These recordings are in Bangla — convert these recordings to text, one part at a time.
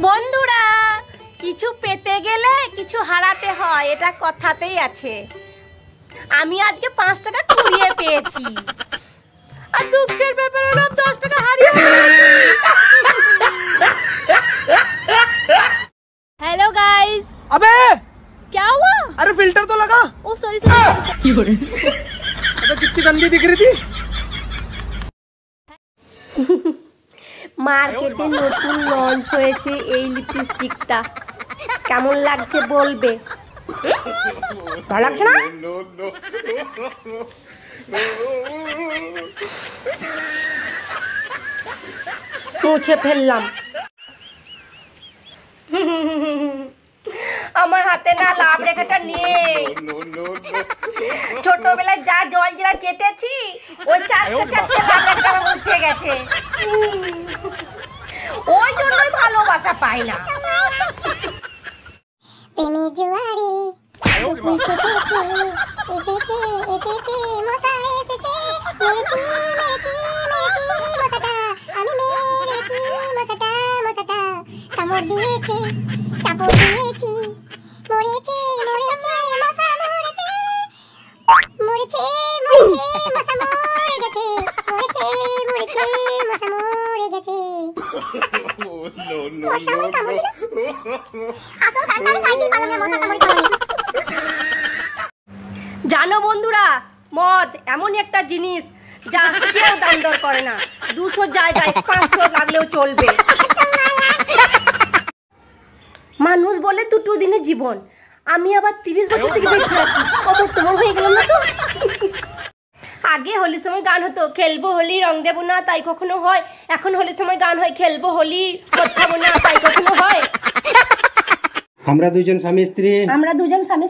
বন্ধুরা, কিছু পেতে গেলে কিছু হারাতে হয়, এটা কথাতেই আছে। আমি আজকে 5 টাকা কুড়িয়ে পেয়েছি, আর দুঃখের ব্যাপার হলো 10 টাকা হারিয়ে ফেলেছি। Hello guys. अबे क्या हुआ? अरे फिल्टर तो लगा। ओ सॉरी सॉरी। अबे कितनी गंदी दिख रही थी। মার্কেটে নতুন লঞ্চ হয়েছে এই লিপস্টিকটা, কেমন লাগছে বলবে? ভালো লাগছে না? মুছে ফেললাম। আমার হাতে না লাভ রেখাটা নেই। ছোটবেলায় যা জল জিরা চেটেছি ওই চারটে লাভ রেখা মুছে গেছে। ওই জন্যই ভালোবাসা পাই না। প্রেমে জোয়ারে দুপুর এসেছে এসেছে এসেছে মশা এসেছে মেরেছি মেরেছি মেরেছি মশাটা আমি মেরেছি মশাটা মশাটা কামড় দিয়েছে চাপড় দিয়েছি মরেছে মরেছে মশা মরেছে মরেছে মরেছে মশা মরে গেছে মরেছে মরেছে মশা মরে গেছে। মশা আমার কামড় দিল। আসল কান্ডারে খাইতেই পারলাম না, মশা কামড় দিল। জানো বন্ধুরা, মদ এমন একটা জিনিস যা কেউ দাম দর করে না। 200 জায়গায় 500 লাগলেও চলবে। মানুষ বলে দুটো দিনের জীবন, আমি আবার 30 বছর থেকে বেঁচে আছি। অমর তোমার হয়ে গেলাম না তো। আগে হোলির সময় গান হতো, খেলবো হোলি রং দেবো না তাই কখনো হয়। এখন হোলির সময় গান হয়, খেলবো হোলি মদ খাবো না তাই কখনো হয়। আমরা দুজন স্বামী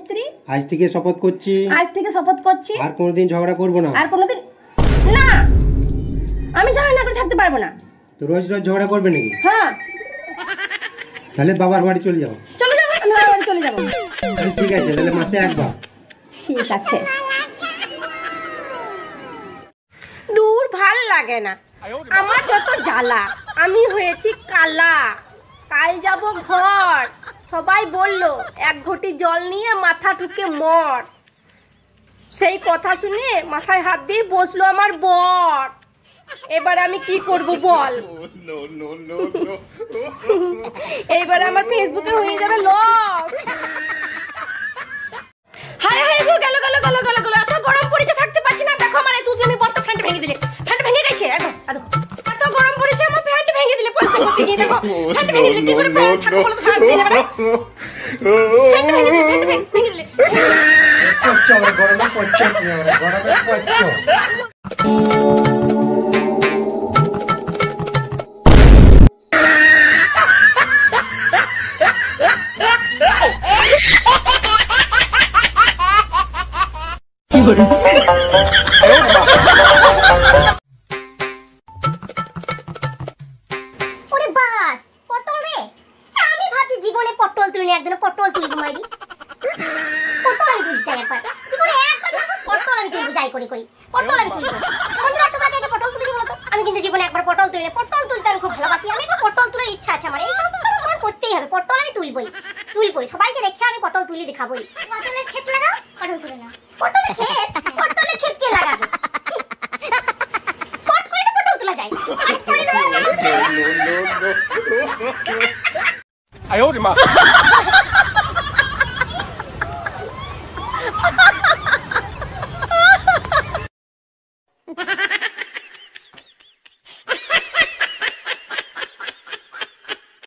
স্ত্রী আজ থেকে শপথ করছি আর কোনোদিন ঝগড়া করব না। আর কোনোদিন না, আমি ঝগড়া না করে থাকতে পারবো না। তো রোজ রোজ ঝগড়া করবে নাকি? হ্যাঁ, তাহলে বাবার বাড়ি চলে যাও। আমি বাবার বাড়ি চলে যাবো। ঠিক আছে, তাহলে মাসে একবার। ঠিক আছে। দূর ভাল লাগে না, আমার যত জ্বালা। আমি হয়েছি কালা, কাল যাব ঘর। সবাই বলল 1 ঘটি জল নিয়ে মাথা ঠুকে মর। সেই কথা শুনে মাথায় হাত দিয়ে বসলো আমার বর। এবার আমি কি করব বল? এইবার আমার ফেসবুকে হয়ে যাবে লস। হায় হায় গো, গেল গেল গেল গেল গেল। এত গরম পড়েছে, থাকতে পারছি না। দেখো আমার এই দুদিনে বড় ফ্যান ভেঙে দিলে। ফ্যান ভেঙে গেছে। এত গরম পড়েছে, আমার ফ্যান ভেঙে দিলে। পরিষ্কার করতে গিয়ে দেখো ফ্যান ভেঙে দিলে। কি করে ফ্যান থাকবো বলো তো? সারা দিন এবারে ফ্যান ভেঙে দিলে। পড়ছো আমার গরমে, পড়ছো তুমি আমার গরমে পড়ছো। ওরে বাস, পটল রে। আমি ভাবছি জীবনে পটল তুলিনি, একদিন পটল তুলবো মাইরি। পটল আমি তুলতে চাই একবার জীবনে, একবার পটল আমি তুলবো, যাই করি করি পটল আমি তুলবো। বন্ধুরা, তোমরা কে পটল তুলেছো বলো তো? আমি কিন্তু জীবনে একবার পটল তুলিনি। পটল তুলতে আমি খুব ভালোবাসি। আমি একবার পটল তোলার ইচ্ছা আছে আমার। এই সব আমার করতেই হবে। পটল আমি তুলবই তুলবই, সবাইকে দেখে আমি পটল তুলি দেখাবই। পটলের ক্ষেত লাগাও, পটল তুলে নাও। পটলের ক্ষেত কে লাগাবে? পট করে তো পটল তোলা যায়। পট করে তো পটল তোলা যায়।